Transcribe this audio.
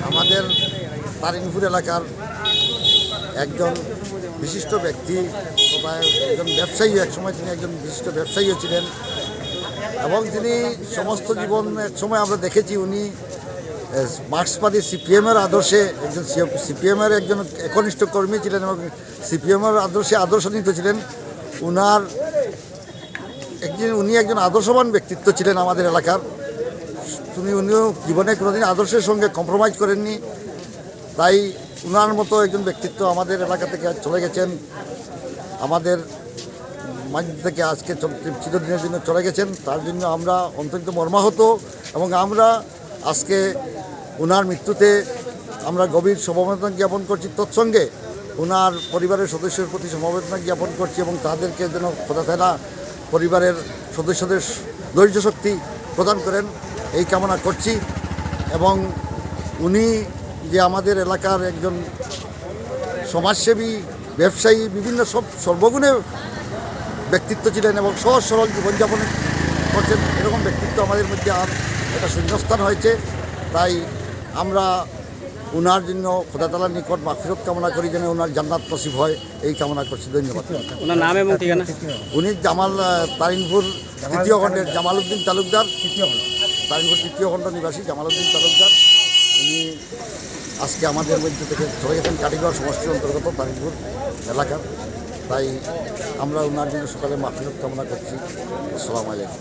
আমাদের তারিণপুর এলাকার একজন বিশিষ্ট ব্যক্তি, একজন ব্যবসায়ী, একসময় তিনি একজন বিশিষ্ট ব্যবসায়ীও ছিলেন এবং তিনি সমস্ত জীবন একসময় আমরা দেখেছি উনি মার্ক্সবাদী সিপিএমের আদর্শে একজন সিপিএমের একজন একনিষ্ঠ কর্মী ছিলেন এবং সিপিএমের আদর্শান্বিত ছিলেন। উনি একজন আদর্শবান ব্যক্তিত্ব ছিলেন আমাদের এলাকার। উনিও জীবনে কোনোদিন আদর্শের সঙ্গে কম্প্রোমাইজ করেননি। তাই উনার মতো একজন ব্যক্তিত্ব আমাদের এলাকা থেকে চলে গেছেন, আমাদের মাঝ থেকে আজকে চিরদিনের জন্য চলে গেছেন। তার জন্য আমরা অত্যন্ত মর্মাহত এবং আমরা আজকে উনার মৃত্যুতে আমরা গভীর সমবেদনা জ্ঞাপন করছি। তৎসঙ্গে উনার পরিবারের সদস্যের প্রতি সমবেদনা জ্ঞাপন করছি এবং তাদেরকে যেন খোদা তাআলা পরিবারের সদস্যদের ধৈর্য শক্তি প্রদান করেন এই কামনা করছি। এবং উনি যে আমাদের এলাকার একজন সমাজসেবী, ব্যবসায়ী, বিভিন্ন সর্বগুণে ব্যক্তিত্ব ছিলেন এবং সহজ সরল জীবনযাপন করছেন, এরকম ব্যক্তিত্ব আমাদের মধ্যে আর একটা শূন্যস্থান হয়েছে। তাই আমরা উনার জন্য খোদা তাআলার নিকট মাগফিরাত কামনা করি, যেন ওনার জান্নাত নসিব হয় এই কামনা করছি। ধন্যবাদ। ওনার নাম এবং ঠিকানা? উনি তারিণপুর তৃতীয় খণ্ডের জামালউদ্দিন তালুকদার, তারিণপুর তৃতীয় খণ্ড নিবাসী জামালউদ্দিন তালুকদার। উনি আজকে আমাদের মধ্যে থেকে চলে গেছেন কাটিগড় সমষ্টির অন্তর্গত তারিণপুর এলাকার। তাই আমরা ওনার জন্য সকালে মাগফিরাত কামনা করছি। আসসালামু আলাইকুম।